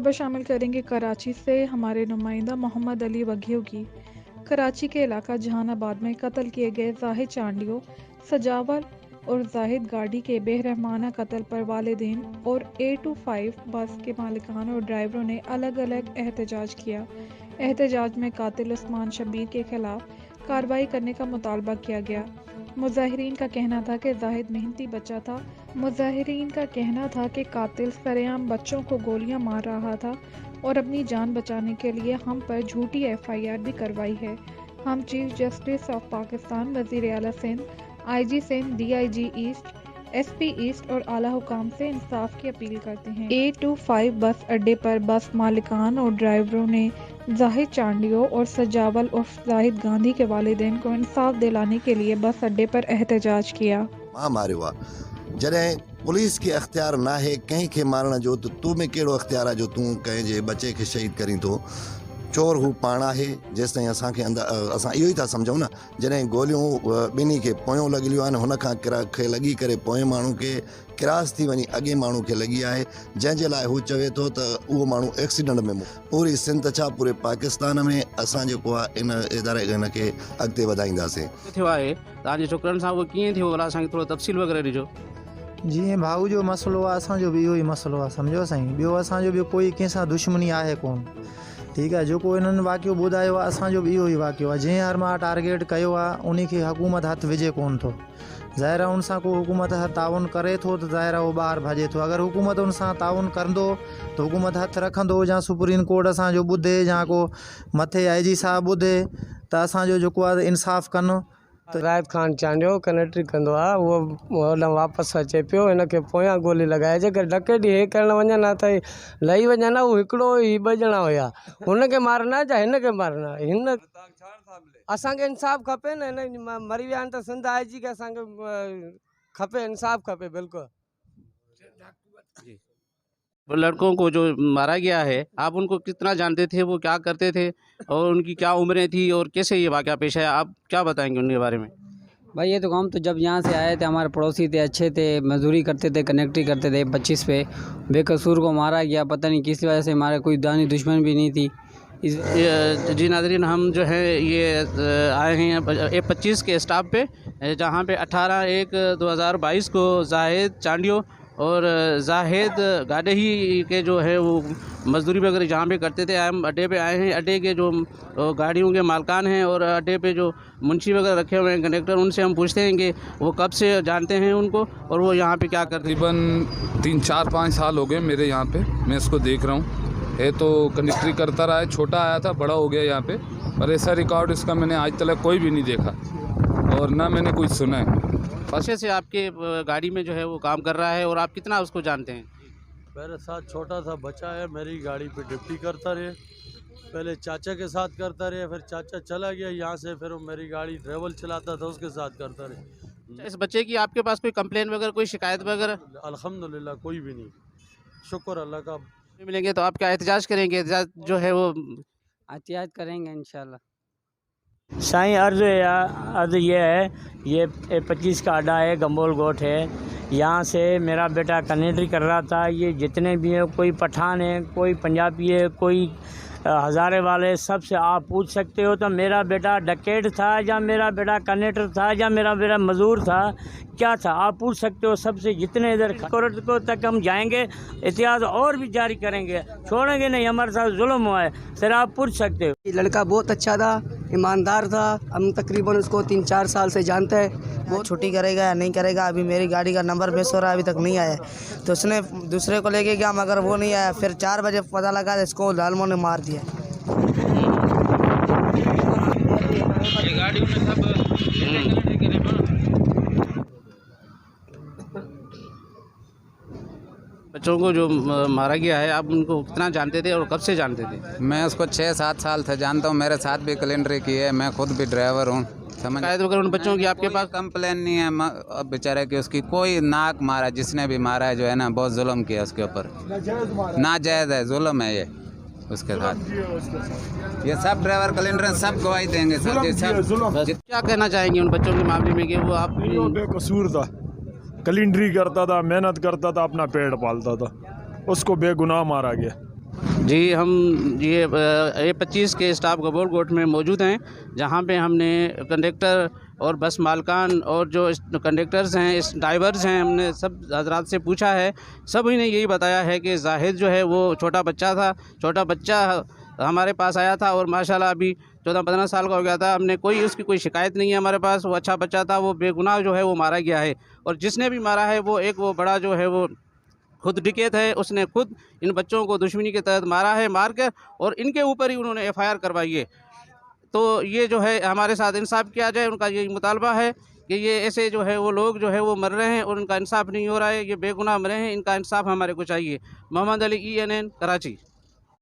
खबर शामिल करेंगे कराची से हमारे नुमाइंदा मोहम्मद अली वघियों की। कराची के इलाका जहानाबाद में कत्ल किए गए जाहिद चांडियो, सजावल और जाहिद गाड़ी के बेरहमाना कत्ल पर वालिदैन और A25 बस के मालिकान और ड्राइवरों ने अलग अलग एहतजाज किया। एहतजाज में कातिल उस्मान शब्बीर के खिलाफ कार्रवाई करने का मुतालबा किया गया। मुजाहिरीन का कहना था कि जाहिद मेहनती बच्चा था। मुजाहिरीन का कहना था कि कातिल सरेआम बच्चों को गोलियां मार रहा था और अपनी जान बचाने के लिए हम पर झूठी FIR भी करवाई है। हम चीफ जस्टिस ऑफ पाकिस्तान, वज़ीर आला Sindh, IG Sindh, DIG east, SP east और आला हुकाम से इंसाफ की अपील करते हैं। A25 बस अड्डे पर बस मालिकान और ड्राइवरों ने जाहिद चांडियो और सजावल और जाहिद गांधी के वालिदैन को इंसाफ दिलाने के लिए बस अड्डे पर एहतजाज किया। जॾहिं पुलिस के अख्तियार ना है कंहिं खे मारण जो, तो तू में कहिड़ो अख्तियार आहे जो तूं कंहिंजे बचे खे शहीद करीं थो। चोर हू पाण आहे। जेसिताईं असांखे असां इहो ई था सम्झूं न, जॾहिं गोलियूं ॿिन्ही खे पोयों लॻियूं आहिनि, हुन खां खे लॻी करे पोएं माण्हू खे क्रास थी वञी अॻे माण्हू खे लॻी आहे, जंहिंजे लाइ हू चवे थो त उहो माण्हू एक्सीडेंट में पूरी सिंध छा पूरे पाकिस्तान में असां जेको आहे इन इदारे हिन खे अॻिते वधाईंदासीं। थियो आहे तव्हांजे छोकिरनि सां उहो कीअं थियो, भला असांखे थोरो तफ़सील वग़ैरह ॾिजो। जीअं भाऊ जो मसइलो आहे, असांजो बि इहो ई मसइलो आहे, सम्झो साईं। ॿियो असांजो बि कोई कंहिंसां दुश्मनी आहे कोन, ठीकु आहे। जेको इन्हनि वाक़ियो ॿुधायो आहे असांजो बि इहो ई वाक़ियो आहे। जंहिं हर मां टारगेट कयो आहे उन खे हुकूमत हथु विझे कोन थो। ज़ाहिर आहे उन सां को हुकूमत ताउन करे थो त ज़ाहिर आहे उहो ॿाहिरि भॼे थो। अगरि हुकूमत उन सां ताउन कंदो त हुकूमत हथु रखंदो, या सुप्रीम कोर्ट असांजो ॿुधे, या को मथे IG साहब ॿुधे त असांजो जेको आहे इंसाफ़ कनि। रायत खान चांडियो कनेक्टरी कंदो आहे, उहो होॾां वापसि अचे पियो, हिनखे पोयां गोली लॻाए। जेकर डकैती हे करणु वञनि हा त लही वञनि हा। उहो हिकिड़ो ई 2 ॼणा हुया, हुनखे मारना या हिनखे मारना। हिन असांखे इंसाफ़ खपे न, हिन मरी विया आहिनि त सिंध IG खे असांखे खपे, इंसाफ़ खपे बिल्कुलु। वो लड़कों को जो मारा गया है, आप उनको कितना जानते थे, वो क्या करते थे और उनकी क्या उम्रें थी और कैसे ये वाक़या पेश आया, आप क्या बताएंगे उनके बारे में? भाई ये तो हम तो जब यहाँ से आए थे, हमारे पड़ोसी थे, अच्छे थे, मजदूरी करते थे, कनेक्टरी करते थे। 25 पे बेकसूर को मारा गया, पता नहीं किस वजह से। हमारे कोई दानी दुश्मन भी नहीं थी। जी नाज़रीन, हम जो है ये आए हैं A25 के स्टाफ पे, जहाँ पे 18/1/2022 को जाहिद चांडियो और जाहिद गाडेही के जो है वो मजदूरी वगैरह जहाँ पे करते थे, हम अड्डे पे आए हैं। अड्डे के जो गाड़ियों के मालकान हैं और अड्डे पे जो मुंशी वगैरह रखे हुए हैं, कंडक्टर, उनसे हम पूछते हैं कि वो कब से जानते हैं उनको और वो यहाँ पे क्या करते हैं। तकरीबन 3, 4, 5 साल हो गए मेरे यहाँ पे, मैं इसको देख रहा हूँ। है तो कंडक्टरी करता रहा है, छोटा आया था, बड़ा हो गया यहाँ पे, पर ऐसा रिकॉर्ड इसका मैंने आज तक कोई भी नहीं देखा और ना मैंने कुछ सुना है। अच्छे से आपके गाड़ी में जो है वो काम कर रहा है और आप कितना उसको जानते हैं? मेरे साथ छोटा सा बच्चा है, मेरी गाड़ी पे ड्यूटी करता रहे। पहले चाचा के साथ करता रहे, फिर चाचा चला गया यहाँ से, फिर वो मेरी गाड़ी ड्राइवर चलाता था, उसके साथ करता रहे। इस बच्चे की आपके पास कोई कंप्लेन वगैरह, कोई शिकायत वगैरह? अल्हम्दुलिल्लाह कोई भी नहीं, शुक्र अल्लाह का। मिलेंगे तो आप क्या एहतजाज करेंगे? एहतजाज जो है वो एहतियात करेंगे इंशाल्लाह। साईं अर्ज़ ये है, ये A25 का अड्डा है, गंबोल गोट है। यहाँ से मेरा बेटा कनेक्टरी कर रहा था। ये जितने भी हैं, कोई पठान है, कोई पंजाबी है, कोई हज़ारे वाले, सबसे आप पूछ सकते हो तो मेरा बेटा डकैत था या मेरा बेटा कनेक्टर था या मेरा बेटा मज़दूर था, क्या था, आप पूछ सकते हो सबसे। जितने इधर कोर्ट को तक हम जाएंगे, इतिहास और भी जारी करेंगे, छोड़ेंगे नहीं। हमारे साथ जुल्म हुआ है, सर आप पूछ सकते हो। ये लड़का बहुत अच्छा था, ईमानदार था। हम तकरीबन उसको 3-4 साल से जानते हैं। वो छुट्टी करेगा या नहीं करेगा, अभी मेरी गाड़ी का नंबर मिस हो रहा है, अभी तक नहीं आया। तो उसने दूसरे को लेके गया, मगर वो नहीं आया। फिर 4 बजे पता लगा तो इसको लालमों ने मार दिया। बच्चों को जो मारा गया है, आप उनको कितना जानते थे और कब से जानते थे? मैं उसको 6-7 साल से जानता हूँ। मेरे साथ भी कैलेंडर की है, मैं खुद भी ड्राइवर हूँ। समझ अगर उन बच्चों की आपके पास कंप्लेन नहीं है अब बेचारे की, उसकी कोई नाक मारा, जिसने भी मारा है जो है ना, बहुत जुल्म किया उसके ऊपर, नाजायज़ है, जुल्म है ये उसके साथ। ये सब ड्राइवर कैलेंडर सब गवाही देंगे सर जी, सब। क्या कहना चाहेंगे उन बच्चों के मामले में कि वो आप बेकसूर था, कैलेंडरी करता था, मेहनत करता था, अपना पेट पालता था, उसको बेगुनाह मारा गया। जी, हम ये A25 के स्टाफ गबोल कोट में मौजूद हैं, जहाँ पे हमने कंडक्टर और बस मालकान और जो कंडक्टर्स हैं, इस ड्राइवर्स हैं, हमने सब हजरात से पूछा है। सभी ने यही बताया है कि जाहिद जो है वो छोटा बच्चा था, छोटा बच्चा हमारे पास आया था और माशाल्लाह अभी 14-15 साल का हो गया था। हमने उसकी कोई शिकायत नहीं है हमारे पास। वो अच्छा बच्चा था, वो बेगुनाह जो है वो मारा गया है, और जिसने भी मारा है वो बड़ा जो है वो खुद डिकेत है। उसने खुद इन बच्चों को दुश्मनी के तहत मारा है, मार कर, और इनके ऊपर ही उन्होंने FIR करवाई है। तो ये जो है हमारे साथ इंसाफ किया जाए, उनका यही मुतालबा है कि ये ऐसे जो है वो लोग जो है वो मर रहे हैं और उनका इंसाफ नहीं हो रहा है। ये बेगुनाह मरे हैं, इनका इंसाफ हमारे को चाहिए। मोहम्मद अली ENN कराची।